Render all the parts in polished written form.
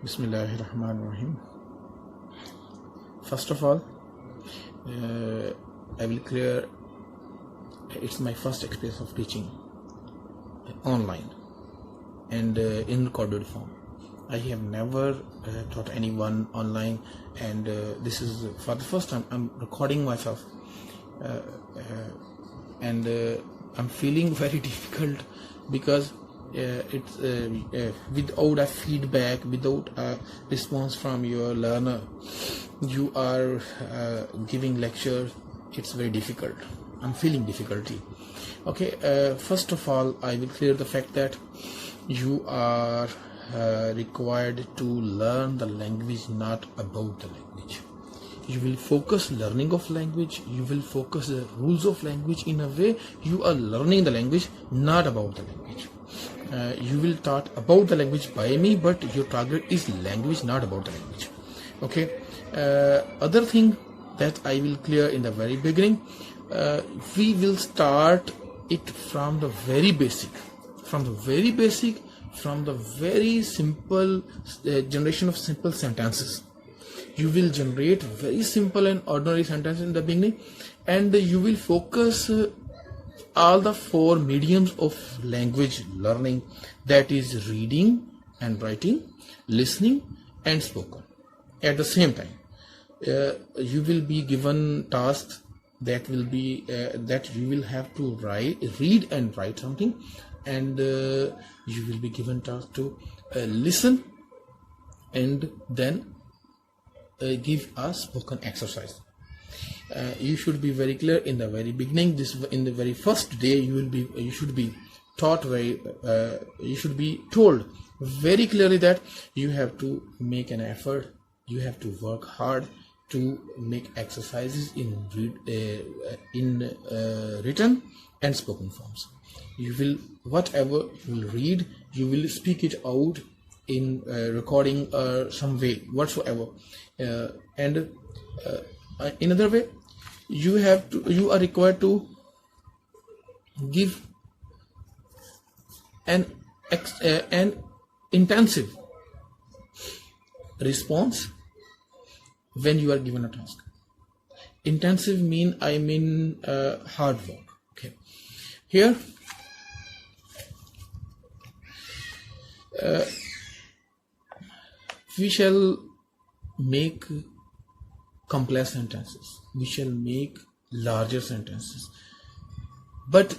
Bismillahirrahmanirrahim. First of all, I will clear it's my first experience of teaching online and in recorded form. I have never taught anyone online, and this is for the first time I'm recording myself, and I'm feeling very difficult because it's without a feedback, without a response from your learner. You are giving lectures. It's very difficult. I'm feeling difficulty. Okay, first of all, I will clear the fact that you are required to learn the language, not about the language. You will focus learning of language. You will focus the rules of language. In a way, you are learning the language, not about the language. You will taught about the language by me, but your target is language, not about the language. Okay. Other thing that I will clear in the very beginning, we will start it from the very basic, from the very simple generation of simple sentences. You will generate very simple and ordinary sentences in the beginning, and you will focus all the four mediums of language learning, that is reading and writing, listening and spoken. At the same time, you will be given tasks that will be that you will have to read and write something, and you will be given task to listen and then give a spoken exercise. You should be very clear in the very beginning. In the very first day, you should be taught you should be told very clearly that you have to make an effort. You have to work hard to make exercises in written and spoken forms. You will, whatever you will read, you will speak it out in recording some way whatsoever, and in other way, you are required to give an intensive response when you are given a task. Intensive I mean hard work. Okay, here we shall make complex sentences, we shall make larger sentences, but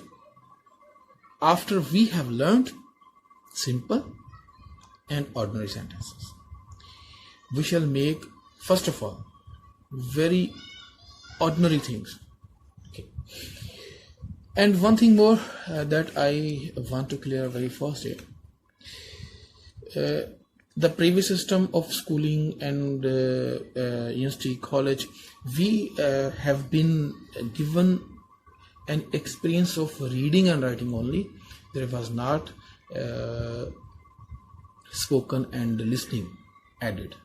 after we have learned simple and ordinary sentences, we shall make, first of all, very ordinary things. Okay. And one thing more that I want to clear very first here. The previous system of schooling and university, college, we have been given an experience of reading and writing only. There was not spoken and listening added.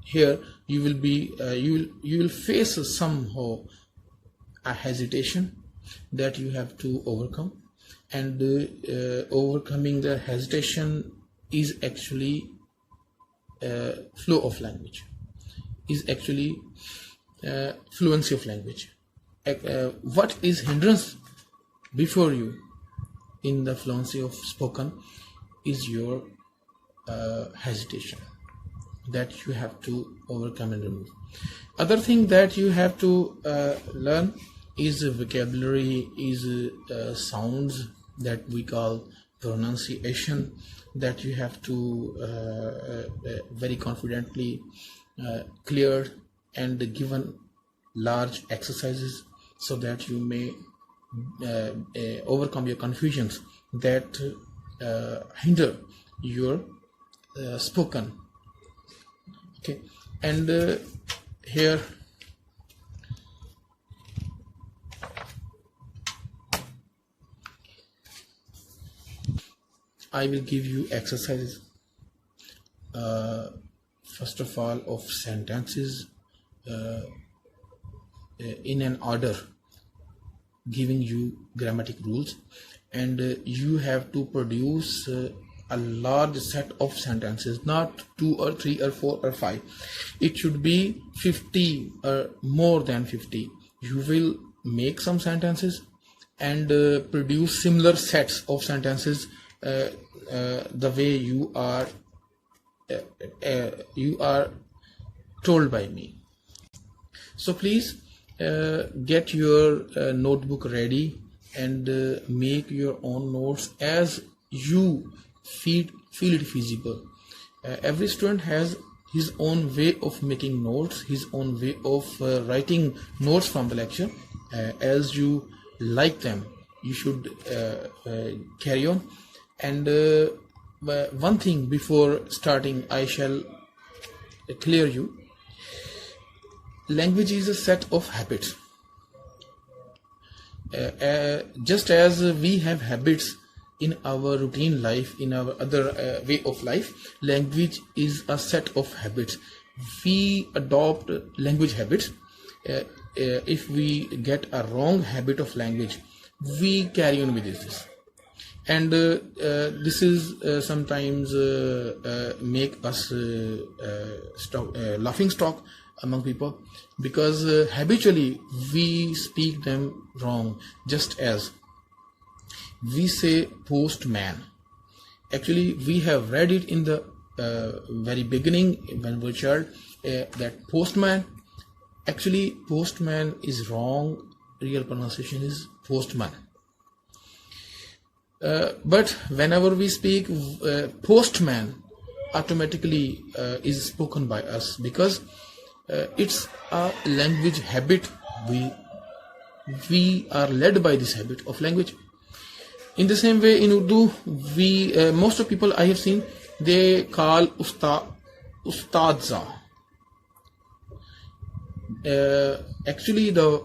Here you will be you will face somehow a hesitation that you have to overcome, and overcoming the hesitation is actually flow of language, is actually fluency of language. What is hindrance before you in the fluency of spoken is your hesitation that you have to overcome and remove. Other thing that you have to learn is vocabulary, is sounds that we call pronunciation, that you have to very confidently clear and given large exercises so that you may overcome your confusions that hinder your spoken. Okay, and here I will give you exercises, first of all, of sentences in an order, giving you grammatic rules, and you have to produce a large set of sentences, not 2 or 3 or 4 or 5. It should be 50 or more than 50. You will make some sentences and produce similar sets of sentences the way you are told by me. So please get your notebook ready and make your own notes as you feel it feasible. Every student has his own way of making notes, his own way of writing notes from the lecture. As you like them, you should carry on. And one thing before starting, I shall clear you. Language is a set of habits. Just as we have habits in our routine life, in our other way of life, language is a set of habits. We adopt language habits. If we get a wrong habit of language, we carry on with this. And this is sometimes make us laughing stock among people, because habitually we speak them wrong. Just as we say postman, actually we have read it in the very beginning when we were child, that postman. Actually postman is wrong. Real pronunciation is postman. But whenever we speak postman, automatically is spoken by us, because it's a language habit. We are led by this habit of language. In the same way, in Urdu, most of people I have seen, they call ustadza. Actually the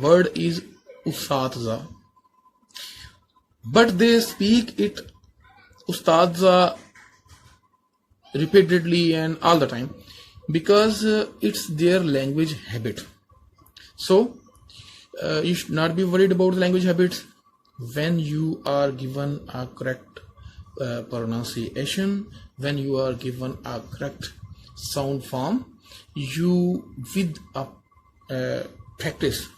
word is ustadza, but they speak it ustadza repeatedly and all the time, because it's their language habit. So you should not be worried about the language habits. When you are given a correct pronunciation, when you are given a correct sound form, you with a practice,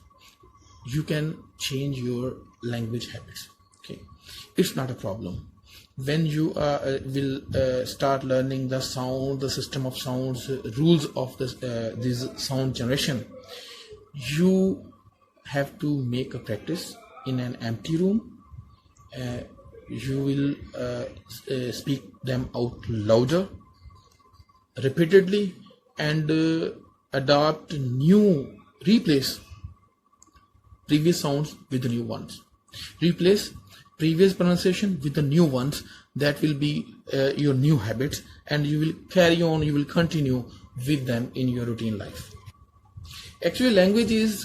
you can change your language habits. Okay, it's not a problem. When you will start learning the sound, the system of sounds, rules of this sound generation, you have to make a practice in an empty room. You will speak them out louder, repeatedly, and replace previous sounds with the new ones. Replace previous pronunciation with the new ones. That will be your new habits, and you will carry on, you will continue with them in your routine life. Actually language is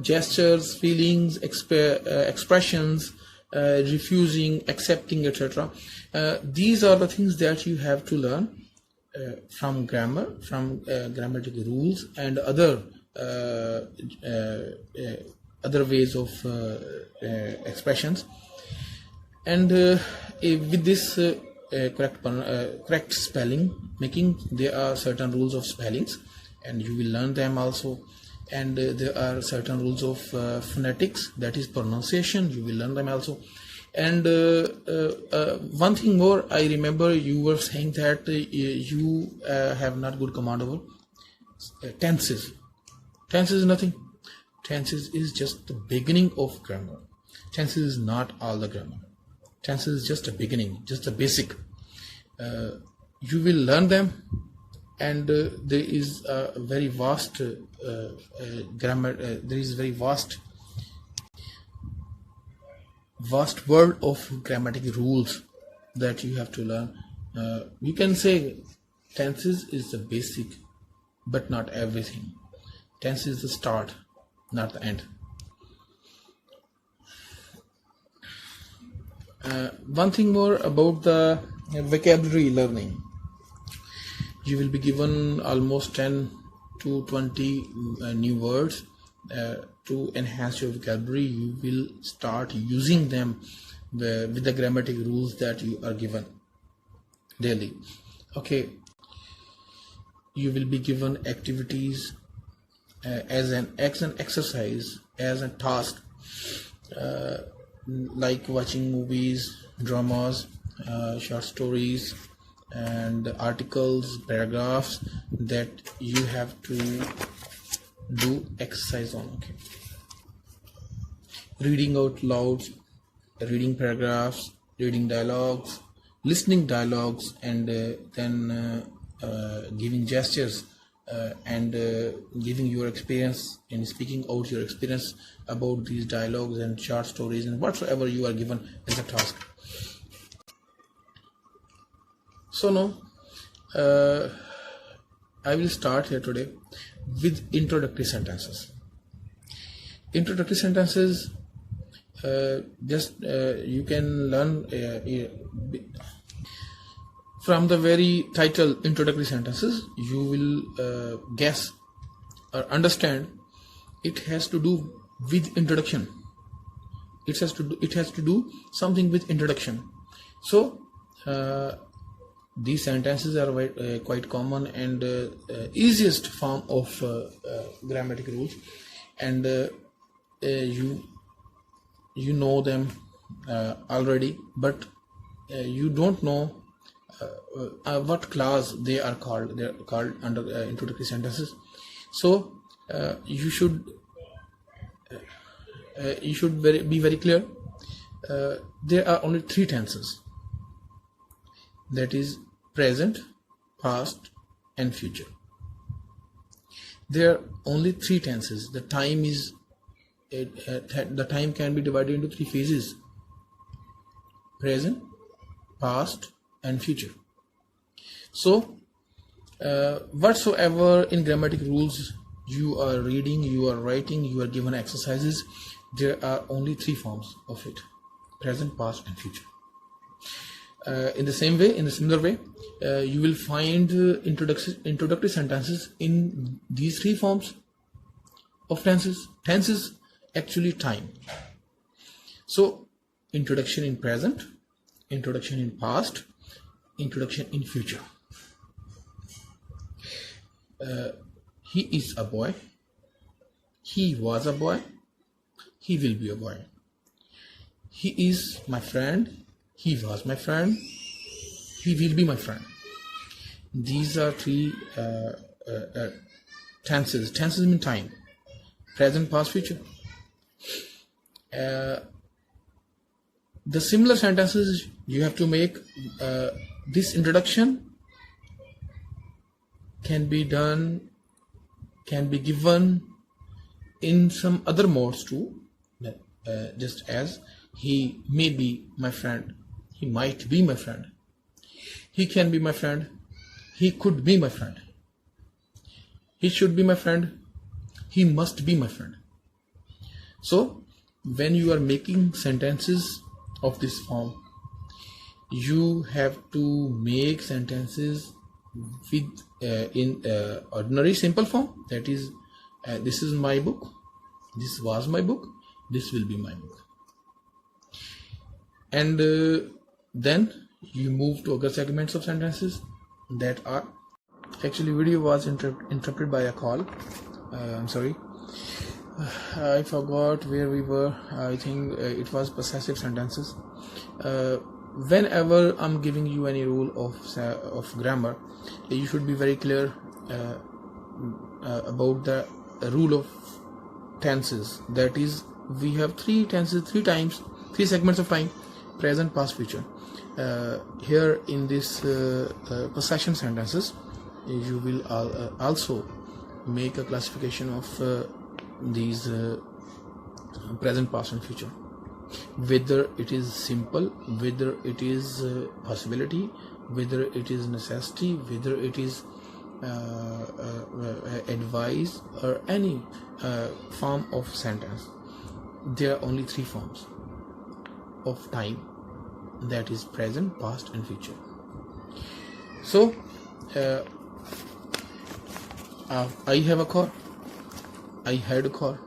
gestures, feelings, expressions, refusing, accepting, etc. These are the things that you have to learn from grammar, from grammatical rules, and other ways of expressions. And with this correct spelling making, there are certain rules of spellings, and you will learn them also. And there are certain rules of phonetics, that is pronunciation, you will learn them also. And one thing more, I remember you were saying that you have not good command over tenses. Tenses is nothing. Tenses is just the beginning of grammar. Tenses is not all the grammar. Tenses is just a beginning, just a basic. You will learn them, and there is a very vast grammar. There is very vast world of grammatical rules that you have to learn. You can say tenses is the basic, but not everything. Tense is the start, not the end. One thing more about the vocabulary learning. You will be given almost 10 to 20 new words. To enhance your vocabulary, you will start using them with the grammatical rules that you are given. daily. Okay, you will be given activities as an exercise, as a task, like watching movies, dramas, short stories, and articles, paragraphs that you have to do exercise on. Okay, reading out loud, reading paragraphs, reading dialogues, listening dialogues, and then giving gestures, and giving your experience and speaking out your experience about these dialogues and short stories and whatsoever you are given as a task. So now I will start here today with introductory sentences. Introductory sentences, you can learn from the very title introductory sentences. You will guess or understand it has to do with introduction. It has to do something with introduction. So these sentences are quite common and easiest form of grammatic rules, and you know them already, but you don't know what class they are called. They are called under introductory sentences. So you should be very clear. There are only three tenses, that is present, past, and future. There are only three tenses. The time can be divided into three phases: present, past, and future. So whatsoever in grammatic rules you are reading, you are writing, you are given exercises, there are only three forms of it: present, past, and future. In the similar way, you will find introductory sentences in these three forms of tenses. Tenses actually time. So introduction in present, introduction in past, introduction in future. He is a boy. He was a boy. He will be a boy. He is my friend. He was my friend. He will be my friend. These are three tenses. Tenses mean time: present, past, future. The similar sentences you have to make. This introduction can be given in some other modes too, just as he may be my friend, he might be my friend, he can be my friend, he could be my friend, he should be my friend, he must be my friend. So when you are making sentences of this form, you have to make sentences with in ordinary simple form, that is this is my book, this was my book, this will be my book. And then you move to other segments of sentences that are actually video was interrupted by a call. I'm sorry, I forgot where we were. I think it was possessive sentences. Whenever I'm giving you any rule of grammar, you should be very clear about the rule of tenses. That is, we have three tenses, three segments of time: present, past, future. Here in this possession sentences, you will also make a classification of these present, past, and future. Whether it is simple, whether it is possibility, whether it is necessity, whether it is advice, or any form of sentence, there are only three forms of time, that is present, past, and future. So I have a car, I had a car,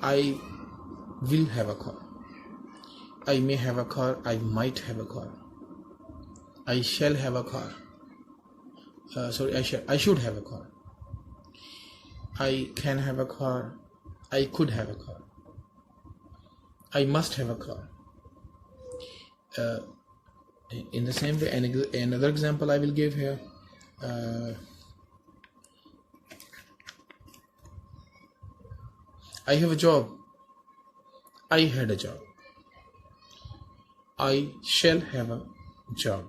I will have a car, I may have a car, I might have a car, I shall have a car. I should have a car. I can have a car. I could have a car. I must have a car. In the same way, another example I will give here. I have a job. I had a job. I shall have a job.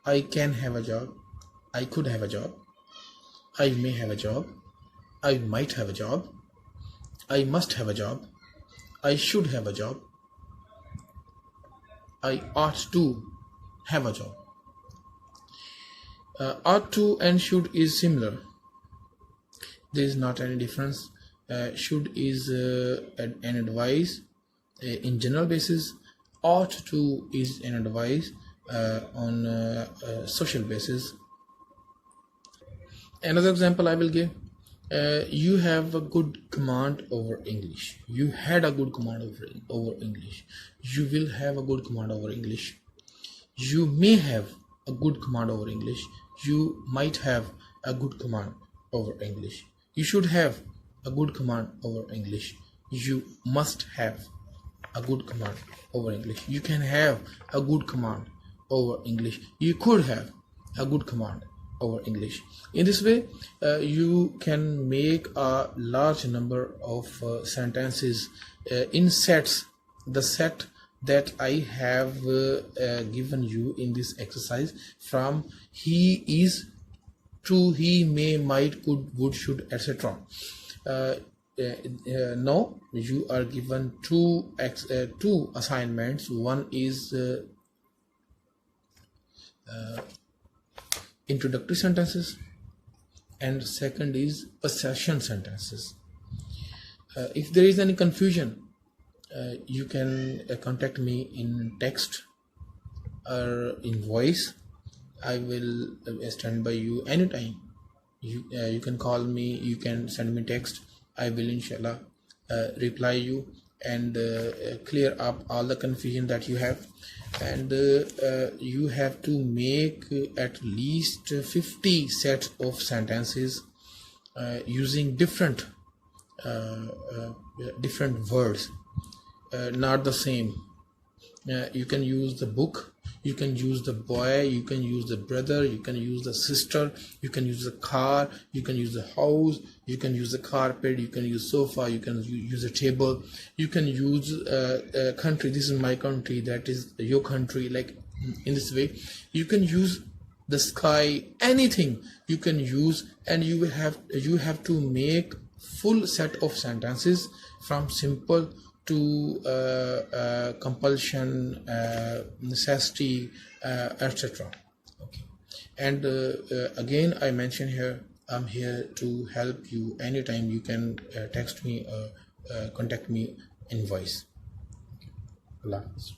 I can have a job. I could have a job. I may have a job. I might have a job. I must have a job. I should have a job. I ought to have a job. Ought to and should is similar. There is not any difference. Should is an advice in general basis. Ought to is an advice on social basis. Another example I will give. You have a good command over English. You had a good command over English. You will have a good command over English. You may have a good command over English. You might have a good command over English. You should have a good command over English. You must have a good command over English. You can have a good command over English. You could have a good command over English. In this way, you can make a large number of sentences in sets. The set that I have given you in this exercise, from he is to he, may, might, could, would, should, etc. Now you are given two assignments. One is introductory sentences and second is possession sentences. If there is any confusion, you can contact me in text or in voice. I will stand by you anytime. You can call me, you can send me text. I will inshallah reply you and clear up all the confusion that you have. And you have to make at least 50 sets of sentences using different words, not the same. You can use the book, you can use the boy, you can use the brother, you can use the sister, you can use the car, you can use the house, you can use the carpet, you can use sofa, you can use a table, you can use a country. This is my country, that is your country. Like in this way, you can use the sky, anything you can use, and you have to make full set of sentences from simple to compulsion, necessity, etc. Okay. And again, I mention here, I'm here to help you anytime. You can text me or contact me in voice. Okay. Allah Hafiz.